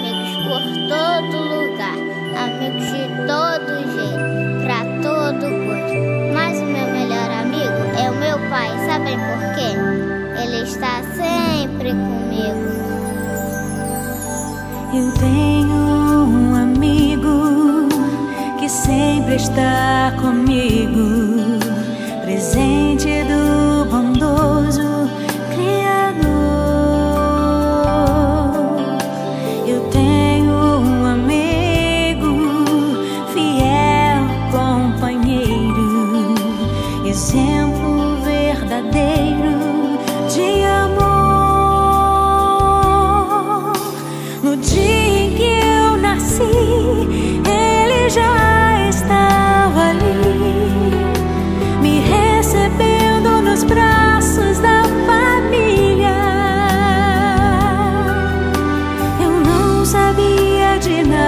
amigos por todo lugar, amigos de todo jeito, pra todo gosto. Mas o meu melhor amigo é o meu pai, sabem por quê? Ele está sempre comigo. Eu tenho um amigo que sempre está comigo, presente do bondoso Criador. Eu tenho um amigo, fiel companheiro, exemplo verdadeiro de amor. No dia em que eu nasci, ele já estava ali, me recebendo nos braços da família. Eu não sabia de nada,